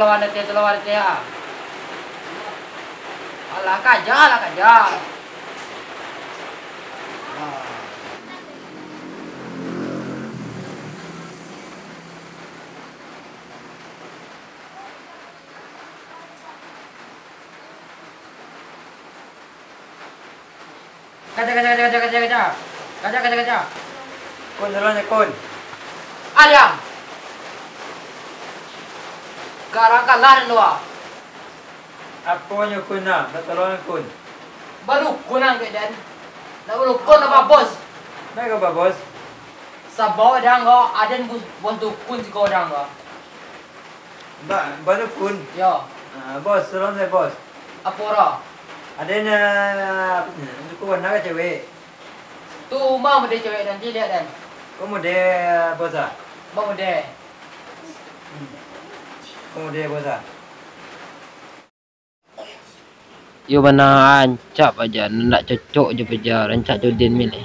telo wanita ya. Alah kaja. Kaja. Kun, duluan kun. Aliang. Garang kalan doa. Apa nyo kun na? Natulungan kun. Baru kunang ke dan. Na ulukon apa bos? Nay ka ba, boss? Sa bawa dang go aden bos dukun si go dang go. Baru kun. Yo, Boss, tulungan saya, boss. apora. Ada na, kuwan na ka cewek. Tu mau mede cewek dan dia dan. Kamu deh, boss ah? Mau mede. Kamu deh, boss ah? Yo mana ancap aja nak cocok je pejar ancap Jodin milih.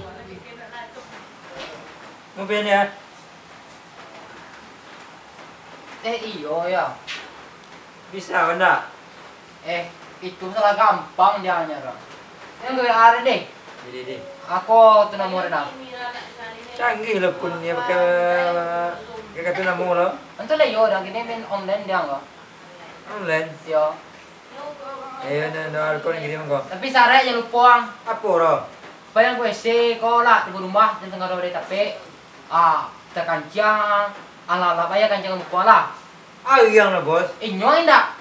Kamu pilih ya? Iyo ya. Bisa enggak? Itu salah gampang dia nyara. Yang gue hari deh. Jadi. Aku tu nomor enam. Canggih loh kun ya pakai kartu nama lo. Antu le yo dan kini main online dia enggak. Online. Yo. Ayo na kau yang gini mengko. Tapi sare jangan lupa. Apa ro? Bayang gue sih kau lah di rumah dan tengah dari tapi terkancang ala bayang kancang lupa lah. Yang lah bos. Nyoy ndak?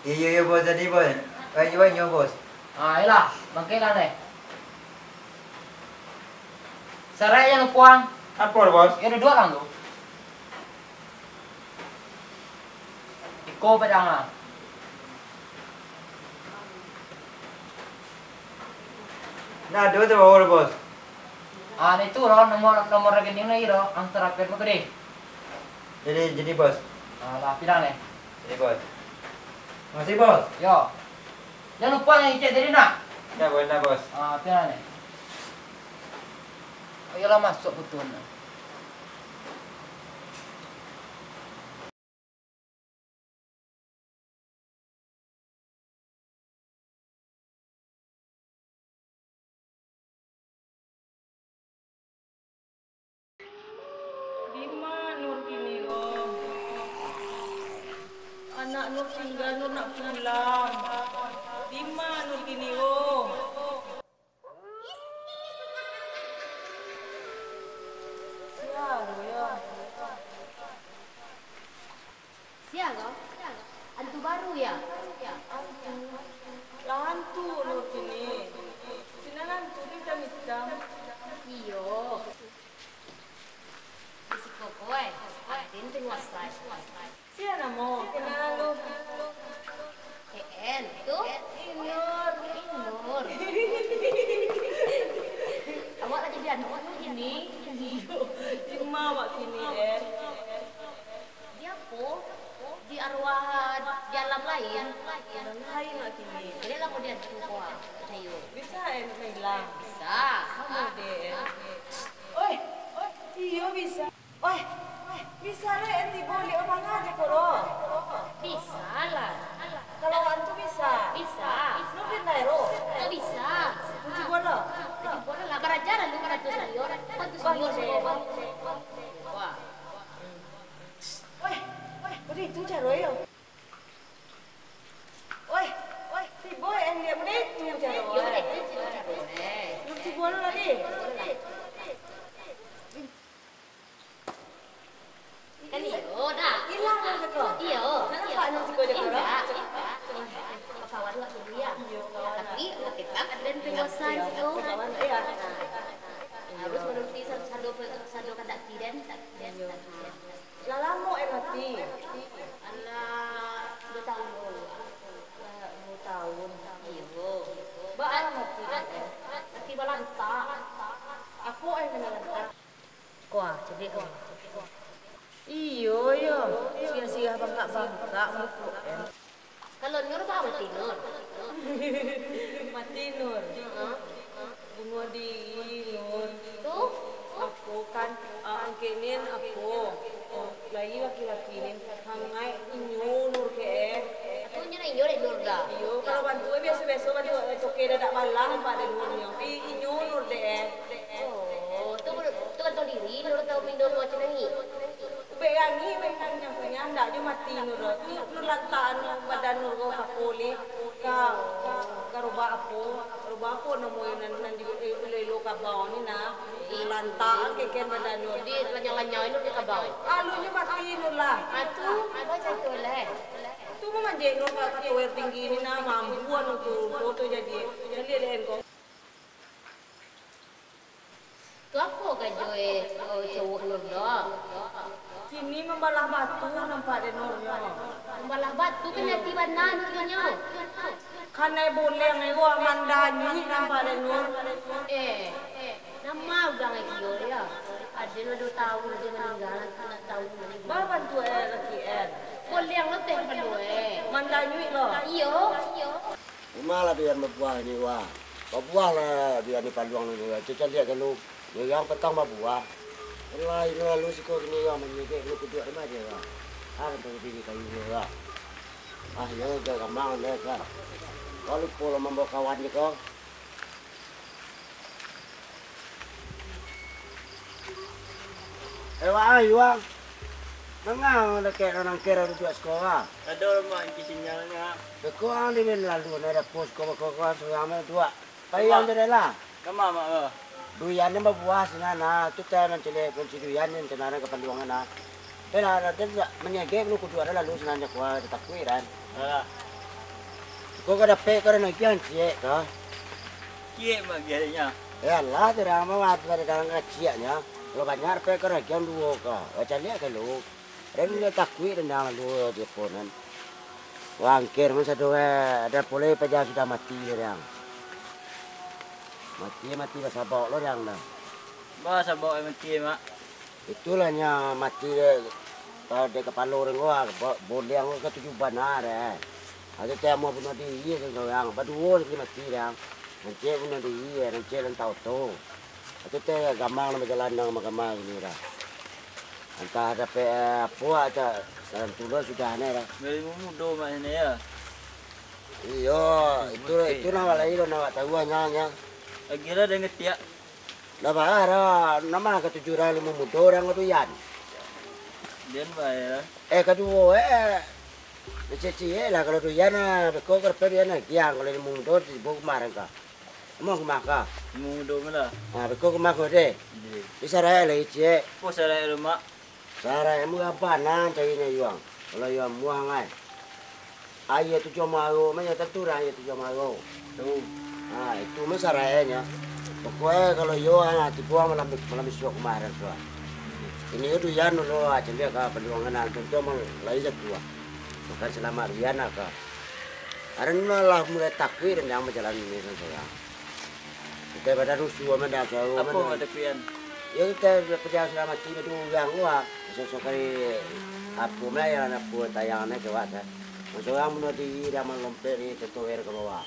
Iya bos jadi bos. Ayo bos. Iyalah, bangkai lah deh. Sare jangan lupa. Apa bos? Ya ada dua orang tuh. Iko pedang. Nah, dua tu bawa bos. Itu loh nomor rekening lagi loh, ang terakhir mah gede. Jadi bos. Lah pinang nih. Jadi bos. Masih bos. Yo. Jangan lupa yang cek tadi nak. Ya benar bos. Pinang nih. Ayolah masuk betul. Anak Nur tinggal, Nur nak pulang. Di mana Nur kini oh? Siapa ya? Siapa? Hantu baru ya? Lah hantu Nur kini. Sini hantu ni hitam. Iyo. Isi kokoe. Atin penguasai. Siapa nama? Kenalan lu? Tuh. Nur. Awak lagi di anak ini. Di mana mak kini Dia apa? Di arwah di alam lain. Alam lain mak kini. Jadi lah mau dia tuh Ayo. Bisa hilang. Bisa. Kamu deh. Oi, iyo bisa. Oi, bisa le enti boleh orang aja koro. Bisa lah. Kalau hantu bisa. Bisa. Lu pindah ro. Nggak bisa. Kunci bola. Jadi boleh lah berajaran lu karena tuh senior. Kau tuh senior saya. Wah. Oi, beri itu caro yo. Oi, si boy yang dia beri itu caro. Yo boleh itu boleh. Kunci bola lagi. Kan iyo dah. Hilang kan kau? Iyo. Kenapa anu si boy dia koro? Kawan lah dulu ya. Tapi kita ada penguasa itu. Iya. Harus menuruti satu kata dan Lalamu mati. alah 2 tahun dulu. 2 tahun. Iyo. Ba mati kan? Tapi balanta. Aku yang kena lantak. Kuah, jadi kuah. Iyo yo. Sia-sia bangka muku. Kalau Nur apa mati Nur? Mati Nur. Bunuh diri Nur. Tuh. Aku kan angkinin aku. Lagi laki-laki ini hangai inyo nur ke. Atunya na inyo rin nur dah. Iyo kalau bantu biasa-biasa bantu toke dadak malang pada nurnya. Pi inyo nur de. Oh, tu kan tahu diri nur tahu minum macam ni. Beangi memang yang punya ndak je mati nur. Tu nur lantaan badan nur ko kapoli ka ruba apa namo nan di lelo ka baon ni na. Lantaan ke ken badan nur. Jadi lanyang-lanyang nur ke kabau. Alunya mati nur lah. Atu, apa tu leh? Tu memang je nur ka tower tinggi ni na mampuan untuk foto jadi. Jadi len ko. Tu apa gajoe cowok nur dah? Sini membalah batu nampak de nurnya. Malah batu kan nanti mana nurnya? Karena boleh ngewa mandani nampak de nur. Nama udah ngekio ya. Ada nak 2 tahun dia meninggal, nak tahu meninggal. Ba bantu laki Boleh yang lebih perlu mandani lo. Iyo. Malah dia berbuah ni wah. Berbuah lah dia ni paluang ni. Cecah lihat kalau yang petang berbuah. Lalu sih kau ni yang menyikir lu kedua ni aja lah. Kan tu pergi kayu ni lah. Yang ke kamang ni kan. Kalau pola membawa kawan ni kau. Wah, Yuang. Mengang nak kira orang kira duduk sekolah. Ada mak inci sinyalnya. Sekolah ni lalu ada pos kau sama dua. Payang dia lah. Kama mak ke? Duyan ni berbuah sana, tu tak nanti le kunci duyan ni cenara ke panduangan na. Dah menyegek lu kudu ada lalu sana kuah tetap kuiran. Kau kada pe kada nak kian cie ka. Kie mak gianya. Ya lah terang mau ada dalam cia-nya. Kalau banyak pe kada kian dua ka. Macam ni kalau. Rem ni tak kuiran dalam lu di ponan. Wangkir masa dua ada boleh pejabat sudah mati orang. Mati bahasa bawa lo yang dah. Bahasa bawa mati mak. Itulah nya mati kalau dia kepala orang gua boleh yang ketujuh benar ada saya mau bunuh diri kan yang berdua lagi mati yang nanti bunuh diri nanti dan tahu tu. Itu saya gampang nak berjalan dengan mahkamah ini dah. Entah ada apa aja dalam tulis sudah aneh dah. Beri muda mak ini ya. Iyo itu nama lain nama tahu nya. Akhirnya dia ngetiak. Nama ketujuh orang lima muda orang tu yan. Dia bayar. Kedua Ceci lah kalau tu yan kau kerja yan kiang kalau lima muda di buku kemarin ka. Mau kemaka? Muda mana? Kau kemaka deh. Bisa raya lah cie. Apa sarai rumah? Sarai mu apa nang carinya yuang. Kalau yuang muang ay. Ayat tu cuma malu, mana tentu ayat tu cuma malu. Tu. Itu masaranya. Pokoknya kalau yo nanti gua malam besok kemarin soal. Ini itu ya nulo aja dia ke perjuangan nanti itu mau lagi satu. Bukan selama Riana ke. Karena lah mulai takwir yang berjalan ini saya. Kita pada rusuh mana soal. Apa mau takwiran? Ya kita berjalan selama tiga yang gua. Sesekali apa mana yang aku tayangannya coba saya. Masalah menurut dia melompat ni tentu air ke bawah.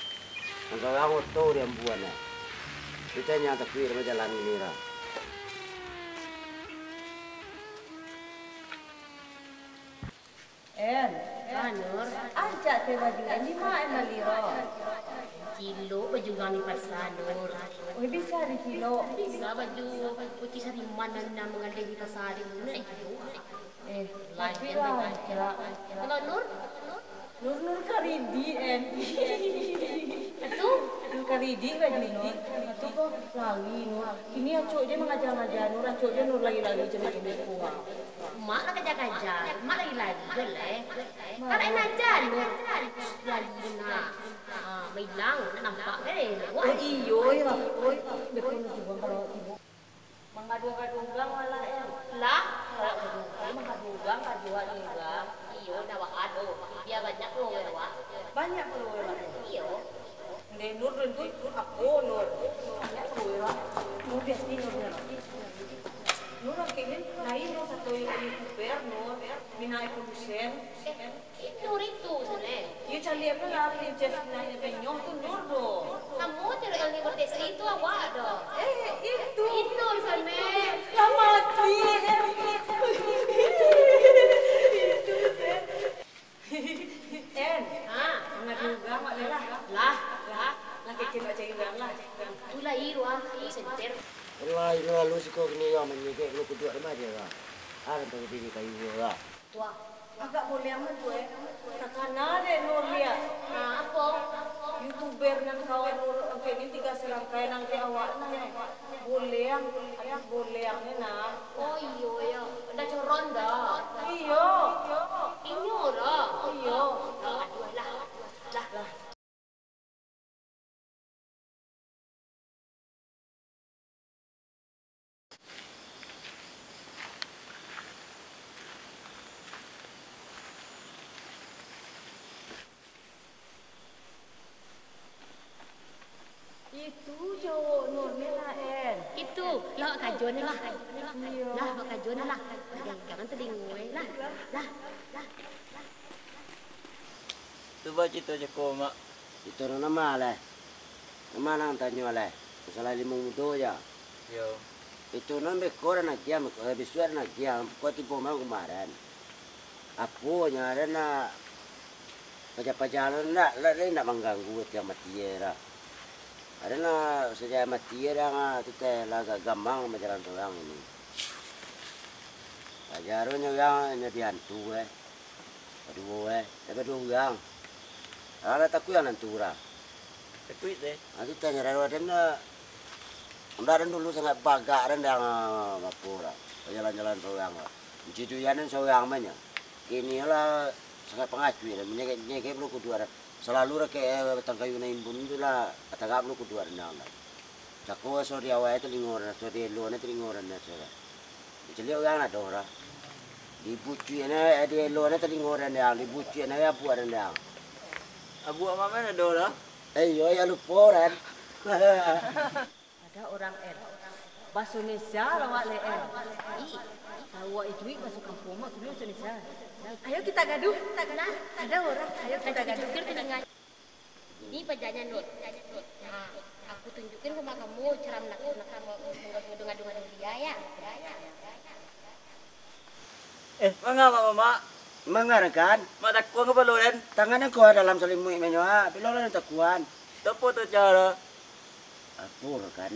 Masalah itu dia buatnya. Kita nyata takwir berjalan ini lah. Nur, Ajak te baju ni mana liro. kilo baju gani pasar Nur. Oh bisa di kilo. Bisa baju putih sari mana mengadai di pasar ini nak kilo. Lagi lah. Kalau Nur, Nur karidi itu Nur karidi baju Nur. Itu kok lagi Nur. Ini acok dia mengajar-ngajar Nur. Acok dia Nur lagi-lagi cemit-cemit kuah. mak nak kerja, mak lagi boleh. Kalau nak ajar Nur, lagi nak. Bilang nampak kan Oh iyo ya. Oh betul juga kalau ibu mengadu-adu-gang malah ya. lah. Mengadu-gang kajuan juga. Iyo dah ado. Dia banyak loh wak. Banyak perlu ya. Iyo. Nur aku Nur. Banyak perlu ya. Nur biasa Nur. Nur kengin lain Nur satu youtuber Nur binai produsen. Itu sana. Iya cari apa lah princess nanya penyong tu Nur do. Kamu cari yang libertasi itu awak dah. Itu Itu sana. Lama mati. Ay, lalu si kau ni yang menyegek lu kedua rumah dia lah. Ada tu di kayu lah. Tua, agak boleh amat tu Takana deh Nur dia. Apa? YouTuber nang kawan Nur okay, ni 3 serangkai nang ke awak nang boleh yang ni nak. Oh iya. Dah coron dah. Iyo. Inyo dah. Iyo. Aduh lah. Itu cowok Nur ni lah Itu, lah kajuan lah. Lah, kajuan lah. Jangan telingoy lah. Lah. Coba cerita je kau mak. Itu nama lah. Nama nang tanya lah. Masalah limung mudo ya. Yo. Itu nambe koran nak kiam, bisuar nak kiam. Kau tipu mau kemarin. Aku nyara na pajalan nak nak mengganggu tiap mati era. Ada na sejak mati era tu teh laga gampang berjalan orang ini. Pajarannya yang jadi hantu Aduh tapi dua yang. Ada takut yang nantura. Takut deh. Nanti tanya rawat na. Udah dulu sangat bagak rendang mapura. Jalan-jalan seorang. Ciduyanan seorang banyak. Kini lah sangat pengacu ya. Menyegek belum kedua. Selalu rakyat batang kayu na imbun tu lah. Atagap belum kedua rendang. Cakwa so dia awal itu lingoran. So dia luar itu lingoran na sila. Jadi orang ada orang. Dibuci na dia luar itu lingoran yang. Dibuci na ya buat rendang. Abu apa mana ada orang? Yo ya luporan. Ada orang bahasa Indonesia lawak le Awak itu masuk kampung mak dulu bahasa Indonesia. Ayo kita gaduh. Ada orang. Ayo kita gaduh. Ini perjanjian Nur. Aku tunjukin sama kamu cara melakukan kamu dengar dia ya. Mengapa mak? Mengarahkan. Mak takut ke baluran? Tangannya kau dalam selimut menyoa. Piloran takuan. Apa tu cara? Aku kan.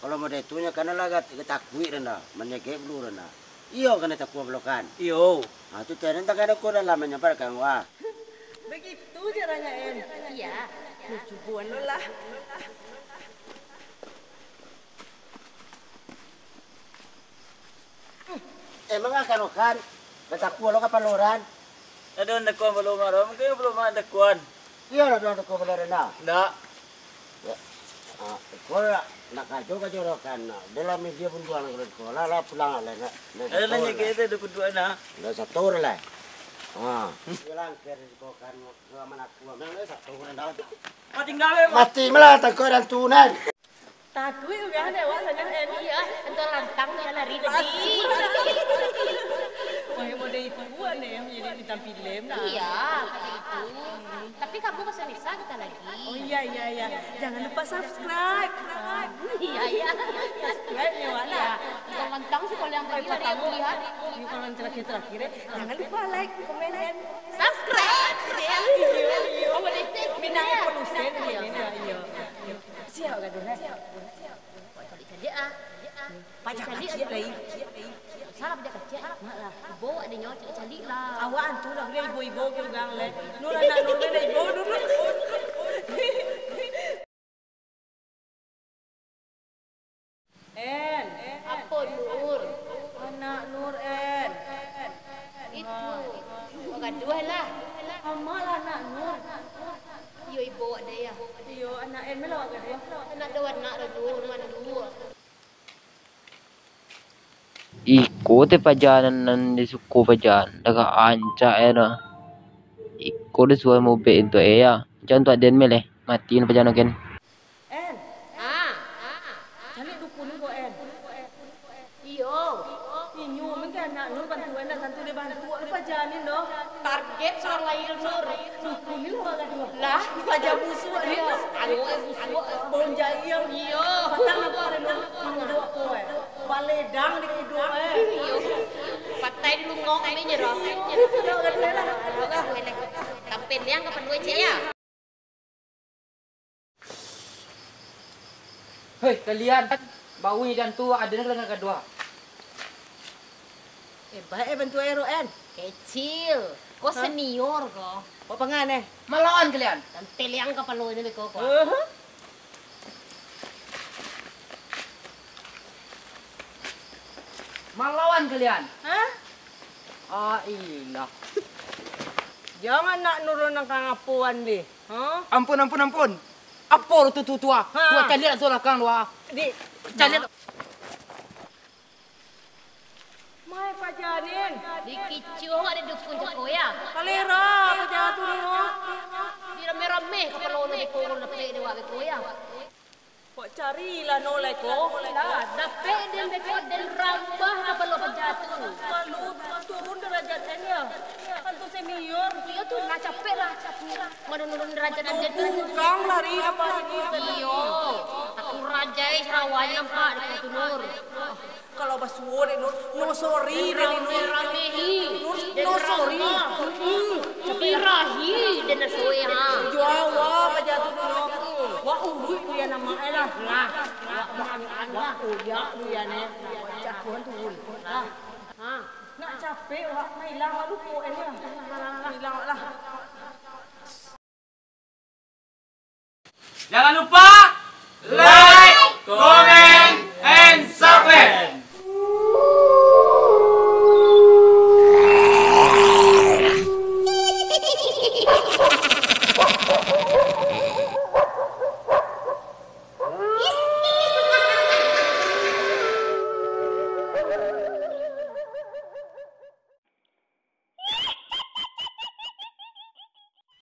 Kalau mau ditunya karena lagat takui rendah. Menyegek dulu rendah. Iyo kena takut belokan. Iyo. Itu tadi tangannya kau dalam menyebarkan wah. Begitu caranya Iya. Cubuan lo lah. Emang akan kan? Takut lo kapan loran? Ada nak kau belum marah? Mungkin belum ada kuan. Iya lah takut beloran rendah. Tak. Kau nak kacau kan? Dalam media pun tuan kau lah pulang lah. Ada lagi kita ada kedua na. Dah satu lah. Bilang kerja kau kan mana aku memang satu rendah. Mak tinggal mak. Mati malah takut dan tunan. Takui udah ada wak sana Iya, entar lantang dia lari tadi. Mau itu buat nih yang menjadi bintang film lah. Iya, itu. Tapi kamu ke Senisa kita lagi. Oh iya. Jangan lupa subscribe. Iya. Subscribe ya wak lah. Entar lantang sih kalau yang tadi lari aku lihat. Ini kalau yang terakhir jangan lupa like, komen, dan Subscribe. Oh, boleh minang produsen iya. Siap kan dulu. Pajak kecil lagi. Salah pajak kecil. Ibu ada nyawa calik lah. Awak antu lah dia ibu ke gang le. Nur anak Nur le ibu dulu. Apa Nur? Anak Nur Itu. Bukan dua lah. Amalah anak Nur. Yo ibu ada ya. Iyo anak melawak kan dia. Anak dua anak Nur mana dua. Iko te pajanan di suku pajan daga anca era. Iko de suai mo be into ya. Jangan tu den mele matiin pajanan ken. Cari dukun ko Iyo. Inyo mungkin anak Nur bantuan nak tentu dia bantu apa janin doh. Target orang lain Nur. Dukun ni lo kan dia. Lah, Pajak busuk dia. ayo busuk. Belum jaya. Iyo. Patang apa dia Nur ko Baledang di kudu Iyo. Patay di lungong kami nyerah. Kampen yang kapan dua ya? Hei kalian, Baunya dan tua ada dengan kedua. Baik bantu Ero en. Kecil. Kau senior kau. Apa pengan Melawan kalian. Dan teliang kapalo ini kau. Melawan kalian. Hah? Ah ilah. Jangan nak nurun ng kangapuan di. Ha? Ampun. Apa lu tua? Tua calian tu lah kang dua. Di. Calian. Mai pajanin. Di kicu ada dukun jako ya. Kalera pajatu no. Di rame-rame kapalo ini kau lepe dewa kau ya. Kok carilah nolai ko. Lah, dapat dan beko dan rambah kapalo pajatu. Kalau turun derajatnya. Kan tu senior. Iya tuh nak capek lah. Menurun derajat aja tuh. Kang lari apa ini? Iyo, aku rajai Sarawak nampak di Kutunur. Kalau basuore no sorry dari no. Ramehi, No sorry. Birahi dan nasoe ha. Jawa pajatu no. Wa uwi dia nama elah. Lah, wa Uya dia ne. Cakuan turun. ha. Nak capek wa hilang wa lupa ini. Hilang lah. Jangan lupa like, comment, and subscribe.